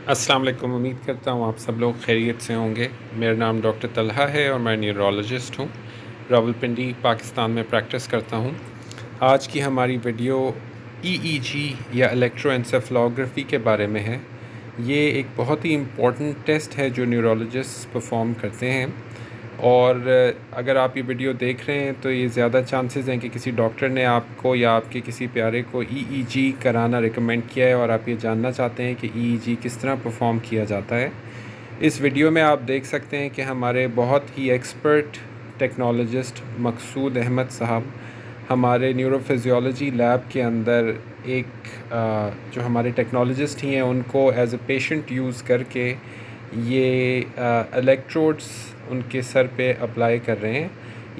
अस्सलाम वालेकुम। उम्मीद करता हूँ आप सब लोग खैरियत से होंगे। मेरा नाम डॉक्टर तलहा है और मैं न्यूरोलॉजिस्ट हूँ। रावलपिंडी पाकिस्तान में प्रैक्टिस करता हूँ। आज की हमारी वीडियो ईईजी या इलेक्ट्रोएंसेफेलोग्राफी के बारे में है। ये एक बहुत ही इम्पोर्टेंट टेस्ट है जो न्यूरोलॉजिस्ट परफॉर्म करते हैं, और अगर आप ये वीडियो देख रहे हैं तो ये ज़्यादा चांसेस हैं कि किसी डॉक्टर ने आपको या आपके किसी प्यारे को ईईजी कराना रिकमेंड किया है और आप ये जानना चाहते हैं कि ईईजी किस तरह परफॉर्म किया जाता है। इस वीडियो में आप देख सकते हैं कि हमारे बहुत ही एक्सपर्ट टेक्नोलॉजिस्ट मकसूद अहमद साहब हमारे न्यूरोफिजियोलॉजी लैब के अंदर एक जो हमारे टेक्नोलॉजिस्ट ही हैं उनको एज ए पेशेंट यूज़ करके ये इलेक्ट्रोड्स उनके सर पे अप्लाई कर रहे हैं।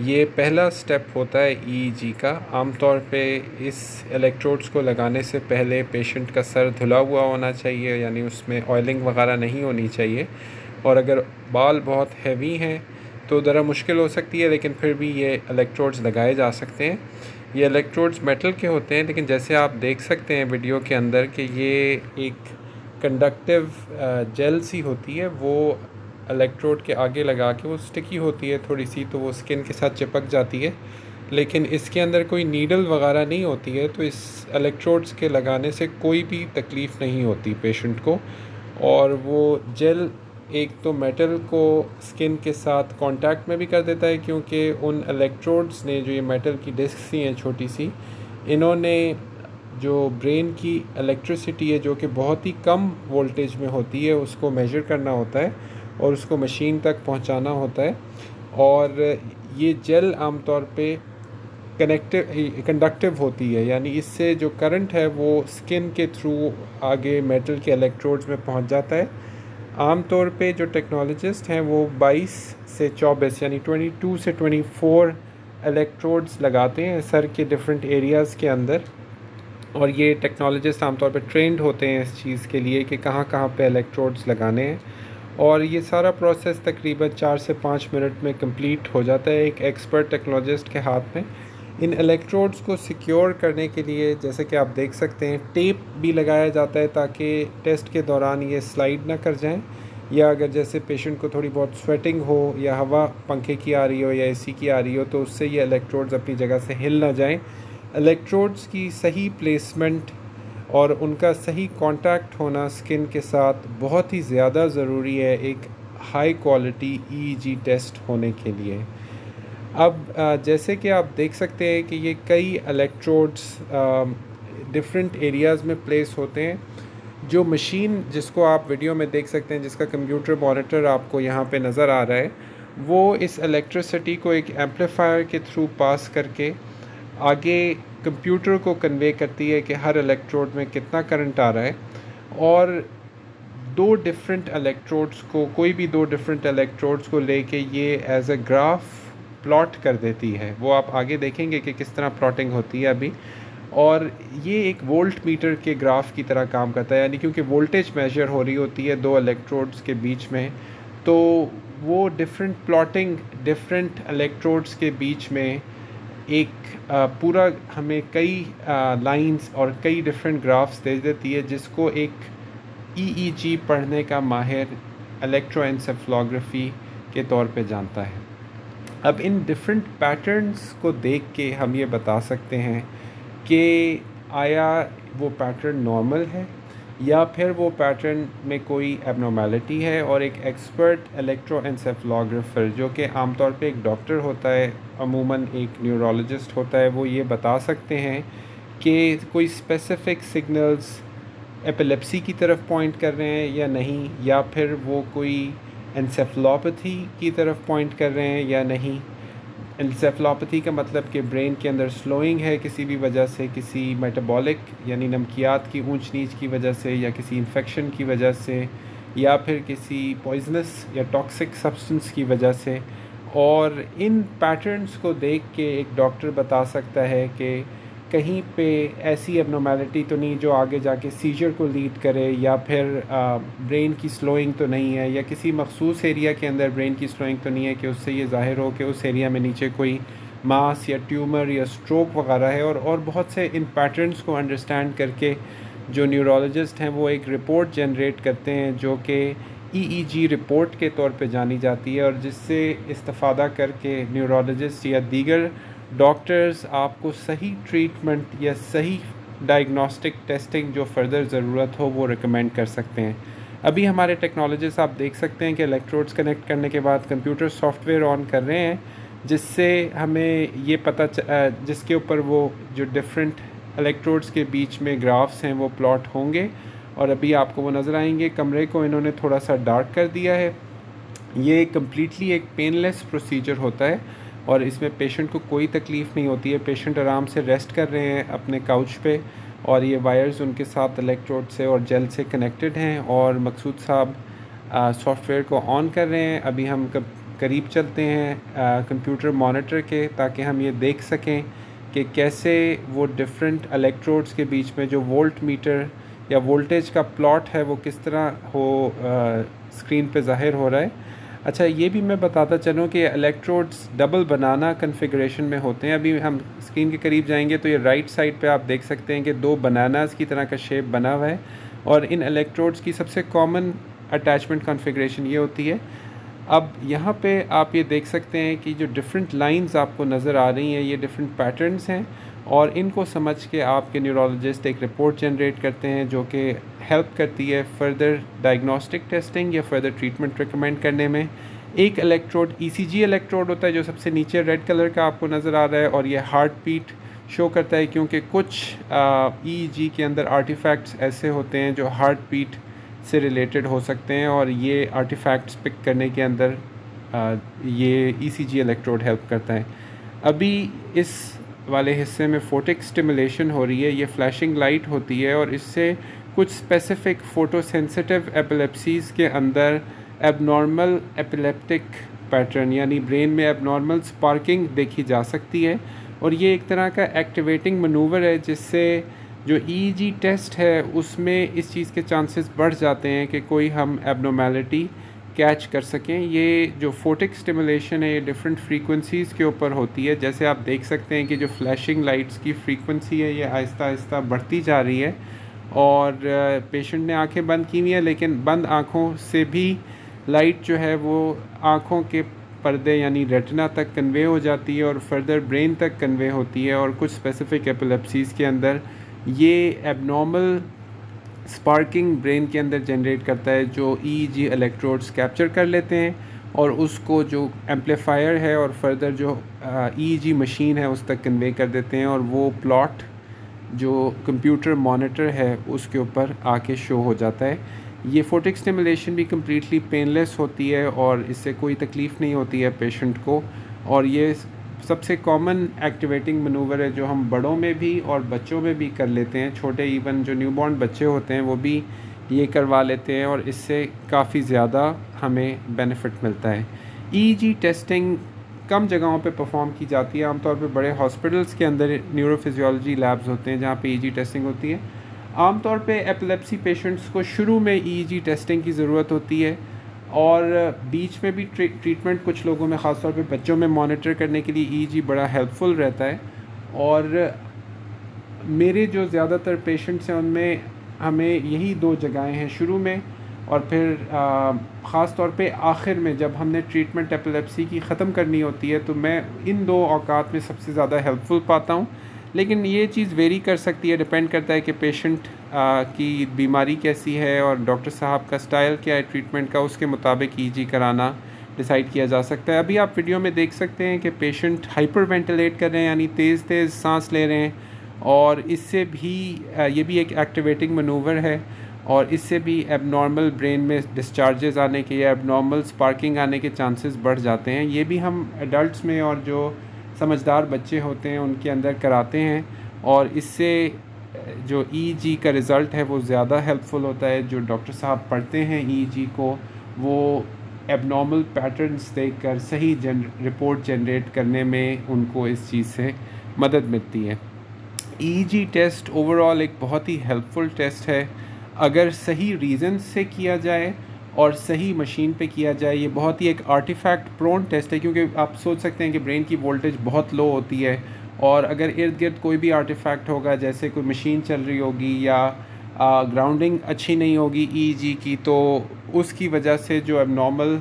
ये पहला स्टेप होता है ईईजी का। आमतौर पे इस इलेक्ट्रोड्स को लगाने से पहले पेशेंट का सर धुला हुआ होना चाहिए, यानी उसमें ऑयलिंग वगैरह नहीं होनी चाहिए। और अगर बाल बहुत हैवी हैं तो ज़रा मुश्किल हो सकती है, लेकिन फिर भी ये इलेक्ट्रोड्स लगाए जा सकते हैं। ये इलेक्ट्रोड्स मेटल के होते हैं, लेकिन जैसे आप देख सकते हैं वीडियो के अंदर कि ये एक कंडक्टिव जेल सी होती है, वो इलेक्ट्रोड के आगे लगा के वो स्टिकी होती है थोड़ी सी, तो वो स्किन के साथ चिपक जाती है। लेकिन इसके अंदर कोई नीडल वगैरह नहीं होती है, तो इस इलेक्ट्रोड्स के लगाने से कोई भी तकलीफ़ नहीं होती पेशेंट को। और वो जेल एक तो मेटल को स्किन के साथ कांटेक्ट में भी कर देता है, क्योंकि उन इलेक्ट्रोड्स ने, जो ये मेटल की डिस्क सी हैं छोटी सी, इन्होंने जो ब्रेन की इलेक्ट्रिसिटी है जो कि बहुत ही कम वोल्टेज में होती है, उसको मेजर करना होता है और उसको मशीन तक पहुंचाना होता है। और ये जेल आमतौर पे कंडक्टिव होती है, यानी इससे जो करंट है वो स्किन के थ्रू आगे मेटल के इलेक्ट्रोड्स में पहुंच जाता है। आमतौर पे जो टेक्नोलॉजिस्ट हैं वो 22 से 24 यानी 22 से 24 इलेक्ट्रोड्स लगाते हैं सर के डिफरेंट एरियाज़ के अंदर। और ये टेक्नोलॉजिस्ट आमतौर पे ट्रेंड होते हैं इस चीज़ के लिए कि कहाँ कहाँ पे इलेक्ट्रोड्स लगाने हैं। और ये सारा प्रोसेस तकरीबन 4 से 5 मिनट में कंप्लीट हो जाता है एक एक्सपर्ट टेक्नोलॉजिस्ट के हाथ में। इन इलेक्ट्रोड्स को सिक्योर करने के लिए, जैसे कि आप देख सकते हैं, टेप भी लगाया जाता है ताकि टेस्ट के दौरान ये स्लाइड ना कर जाएं, या अगर जैसे पेशेंट को थोड़ी बहुत स्वेटिंग हो या हवा पंखे की आ रही हो या एसी की आ रही हो तो उससे ये इलेक्ट्रोड्स अपनी जगह से हिल ना जाएं। इलेक्ट्रोड्स की सही प्लेसमेंट और उनका सही कांटेक्ट होना स्किन के साथ बहुत ही ज़्यादा ज़रूरी है एक हाई क्वालिटी ईईजी टेस्ट होने के लिए। अब जैसे कि आप देख सकते हैं कि ये कई इलेक्ट्रोड्स डिफरेंट एरियाज़ में प्लेस होते हैं। जो मशीन जिसको आप वीडियो में देख सकते हैं, जिसका कंप्यूटर मॉनिटर आपको यहाँ पे नज़र आ रहा है, वो इस इलेक्ट्रिसिटी को एक एम्पलीफायर के थ्रू पास करके आगे कंप्यूटर को कन्वे करती है कि हर इलेक्ट्रोड में कितना करंट आ रहा है। और दो डिफरेंट इलेक्ट्रोड्स को, कोई भी दो डिफरेंट इलेक्ट्रोड्स को लेके ये एज अ ग्राफ प्लॉट कर देती है। वो आप आगे देखेंगे कि किस तरह प्लॉटिंग होती है अभी। और ये एक वोल्ट मीटर के ग्राफ की तरह काम करता है, यानी क्योंकि वोल्टेज मेजर हो रही होती है दो इलेक्ट्रोड्स के बीच में, तो वो डिफरेंट प्लॉटिंग डिफरेंट इलेक्ट्रोड्स के बीच में एक पूरा हमें कई लाइंस और कई डिफरेंट ग्राफ्स दे देती है, जिसको एक ईईजी पढ़ने का माहिर इलेक्ट्रोएंसेफेलोग्राफी के तौर पे जानता है। अब इन डिफरेंट पैटर्न्स को देख के हम ये बता सकते हैं कि आया वो पैटर्न नॉर्मल है या फिर वो पैटर्न में कोई एबनॉर्मेलिटी है। और एक एक्सपर्ट इलेक्ट्रोएंसेफेलोग्राफर, जो कि आमतौर पे एक डॉक्टर होता है, अमूमन एक न्यूरोलॉजिस्ट होता है, वो ये बता सकते हैं कि कोई स्पेसिफिक सिग्नल्स एपिलेप्सी की तरफ पॉइंट कर रहे हैं या नहीं, या फिर वो कोई एंसेफेलोपैथी की तरफ पॉइंट कर रहे हैं या नहीं। एंसेफेलोपैथी का मतलब कि ब्रेन के अंदर स्लोइंग है किसी भी वजह से, किसी मेटाबॉलिक यानी नमकियात की ऊंच नीच की वजह से, या किसी इन्फेक्शन की वजह से, या फिर किसी पॉइजनस या टॉक्सिक सब्सटेंस की वजह से। और इन पैटर्न्स को देख के एक डॉक्टर बता सकता है कि कहीं पे ऐसी एबनॉर्मेलिटी तो नहीं जो आगे जाके सीजर को लीड करे, या फिर ब्रेन की स्लोइंग तो नहीं है, या किसी मखसूस एरिया के अंदर ब्रेन की स्लोइंग तो नहीं है कि उससे ये ज़ाहिर हो कि उस एरिया में नीचे कोई मास या ट्यूमर या स्ट्रोक वगैरह है। और बहुत से इन पैटर्न्स को अंडरस्टैंड करके जो न्यूरोलॉजिस्ट हैं वो एक रिपोर्ट जनरेट करते हैं जो कि EEG रिपोर्ट के तौर पे जानी जाती है, और जिससे इस्तिफ़ादा करके न्यूरोलॉजिस्ट या दीगर डॉक्टर्स आपको सही ट्रीटमेंट या सही डायग्नोस्टिक टेस्टिंग जो फ़र्दर ज़रूरत हो वो रिकमेंड कर सकते हैं। अभी हमारे टेक्नोलॉजिस्ट आप देख सकते हैं कि इलेक्ट्रोड्स कनेक्ट करने के बाद कंप्यूटर सॉफ्टवेयर ऑन कर रहे हैं, जिससे हमें ये जिसके ऊपर वो जो डिफरेंट इलेक्ट्रोड्स के बीच में ग्राफ्स हैं वो प्लॉट होंगे, और अभी आपको वो नज़र आएंगे। कमरे को इन्होंने थोड़ा सा डार्क कर दिया है। ये कम्प्लीटली एक पेनलेस प्रोसीजर होता है और इसमें पेशेंट को कोई तकलीफ़ नहीं होती है। पेशेंट आराम से रेस्ट कर रहे हैं अपने काउच पे, और ये वायर्स उनके साथ इलेक्ट्रोड से और जेल से कनेक्टेड हैं, और मकसूद साहब सॉफ्टवेयर को ऑन कर रहे हैं। अभी हम करीब चलते हैं कंप्यूटर मॉनिटर के, ताकि हम ये देख सकें कि कैसे वो डिफरेंट इलेक्ट्रोड्स के बीच में जो वोल्ट मीटर या वोल्टेज का प्लॉट है वो किस तरह स्क्रीन पे ज़ाहिर हो रहा है। अच्छा, ये भी मैं बताता चलूँ कि इलेक्ट्रोड्स डबल बनाना कन्फिगरेशन में होते हैं। अभी हम स्क्रीन के करीब जाएंगे तो ये राइट साइड पे आप देख सकते हैं कि दो बनानास की तरह का शेप बना हुआ है, और इन इलेक्ट्रोड्स की सबसे कॉमन अटैचमेंट कॉन्फ़िगरेशन ये होती है। अब यहाँ पे आप ये देख सकते हैं कि जो डिफरेंट लाइंस आपको नज़र आ रही हैं ये डिफरेंट पैटर्न्स हैं, और इनको समझ के आपके न्यूरोलॉजिस्ट एक रिपोर्ट जनरेट करते हैं जो कि हेल्प करती है फर्दर डायग्नोस्टिक टेस्टिंग या फर्दर ट्रीटमेंट रिकमेंड करने में। एक इलेक्ट्रोड ECG इलेक्ट्रोड होता है जो सबसे नीचे रेड कलर का आपको नज़र आ रहा है, और ये हार्ट बीट शो करता है, क्योंकि कुछ EEG के अंदर आर्टिफैक्ट्स ऐसे होते हैं जो हार्ट बीट से रिलेटेड हो सकते हैं, और ये आर्टिफैक्ट्स पिक करने के अंदर ये ECG इलेक्ट्रोड हेल्प करता है। अभी इस वाले हिस्से में फोटिक स्टिमुलेशन हो रही है, ये फ्लैशिंग लाइट होती है, और इससे कुछ स्पेसिफिक फ़ोटोसेंसिटिव एपिलेप्सीज़ के अंदर एबनॉर्मल एपिलेप्टिक पैटर्न यानी ब्रेन में एबनॉर्मल स्पार्किंग देखी जा सकती है, और ये एक तरह का एक्टिवेटिंग मनूवर है जिससे जो EEG टेस्ट है उसमें इस चीज़ के चांसेस बढ़ जाते हैं कि कोई हम एबनॉर्मेलिटी कैच कर सकें। ये जो फोटिक स्टिमुलेशन है ये डिफरेंट फ्रीक्वेंसीज़ के ऊपर होती है। जैसे आप देख सकते हैं कि जो फ्लैशिंग लाइट्स की फ्रीक्वेंसी है ये आहिस्ता आहिस्ता बढ़ती जा रही है, और पेशेंट ने आंखें बंद की हुई हैं, लेकिन बंद आँखों से भी लाइट जो है वो आँखों के पर्दे यानी रेटिना तक कन्वे हो जाती है और फर्दर ब्रेन तक कन्वे होती है, और कुछ स्पेसिफिक एपिलेप्सीज़ के अंदर ये एबनॉर्मल स्पार्किंग ब्रेन के अंदर जनरेट करता है जो EEG इलेक्ट्रोड्स कैप्चर कर लेते हैं, और उसको जो एम्पलीफायर है और फर्दर जो EEG मशीन है उस तक कन्वे कर देते हैं, और वो प्लॉट जो कंप्यूटर मॉनिटर है उसके ऊपर आके शो हो जाता है। ये फोटिक स्टिमुलेशन भी कम्प्लीटली पेनलेस होती है और इससे कोई तकलीफ़ नहीं होती है पेशेंट को, और ये सबसे कॉमन एक्टिवेटिंग मनूवर है जो हम बड़ों में भी और बच्चों में भी कर लेते हैं। छोटे इवन जो न्यूबॉर्न बच्चे होते हैं वो भी ये करवा लेते हैं, और इससे काफ़ी ज़्यादा हमें बेनिफिट मिलता है। EEG टेस्टिंग कम जगहों पे परफॉर्म की जाती है। आमतौर पे बड़े हॉस्पिटल्स के अंदर न्यूरोफिजियोलॉजी लैब्स होते हैं जहाँ पे EEG टेस्टिंग होती है। आमतौर पे एपिलेप्सी पेशेंट्स को शुरू में EEG टेस्टिंग की ज़रूरत होती है, और बीच में भी ट्रीटमेंट कुछ लोगों में ख़ासतौर पे बच्चों में मॉनिटर करने के लिए EEG बड़ा हेल्पफुल रहता है। और मेरे जो ज़्यादातर पेशेंट्स हैं उनमें हमें यही दो जगहें हैं, शुरू में और फिर ख़ास तौर पे आखिर में जब हमने ट्रीटमेंट एपिलेप्सी की ख़त्म करनी होती है, तो मैं इन दो औकात में सबसे ज़्यादा हेल्पफुल पाता हूँ। लेकिन ये चीज़ वेरी कर सकती है, डिपेंड करता है कि पेशेंट की बीमारी कैसी है और डॉक्टर साहब का स्टाइल क्या है ट्रीटमेंट का, उसके मुताबिक EEG कराना डिसाइड किया जा सकता है। अभी आप वीडियो में देख सकते हैं कि पेशेंट हाइपर वेंटिलेट कर रहे हैं, यानी तेज़ तेज़ सांस ले रहे हैं, और इससे भी ये भी एक एक्टिवेटिंग मनूवर है, और इससे भी एबनॉर्मल ब्रेन में डिस्चार्जेस आने के या एबनॉर्मल स्पार्किंग आने के चांसेस बढ़ जाते हैं। ये भी हम एडल्ट्स में और जो समझदार बच्चे होते हैं उनके अंदर कराते हैं, और इससे जो EEG का रिज़ल्ट है वो ज़्यादा हेल्पफुल होता है। जो डॉक्टर साहब पढ़ते हैं EEG को, वो एबनॉर्मल पैटर्न्स देखकर सही रिपोर्ट जनरेट करने में उनको इस चीज़ से मदद मिलती है। EEG टेस्ट ओवरऑल एक बहुत ही हेल्पफुल टेस्ट है अगर सही रीज़न से किया जाए और सही मशीन पे किया जाए। ये बहुत ही एक आर्टिफैक्ट प्रोन टेस्ट है, क्योंकि आप सोच सकते हैं कि ब्रेन की वोल्टेज बहुत लो होती है, और अगर इर्द गिर्द कोई भी आर्टिफैक्ट होगा, जैसे कोई मशीन चल रही होगी या ग्राउंडिंग अच्छी नहीं होगी ईईजी की, तो उसकी वजह से जो एबनॉर्मल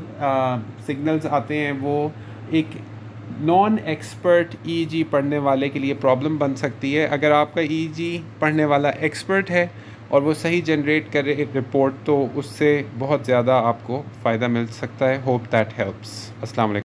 सिग्नल्स आते हैं वो एक नॉन एक्सपर्ट ईईजी पढ़ने वाले के लिए प्रॉब्लम बन सकती है। अगर आपका ईईजी पढ़ने वाला एक्सपर्ट है और वो सही जनरेट करे रिपोर्ट, तो उससे बहुत ज़्यादा आपको फ़ायदा मिल सकता है। Hope that helps. अस्सलाम वालेकुम।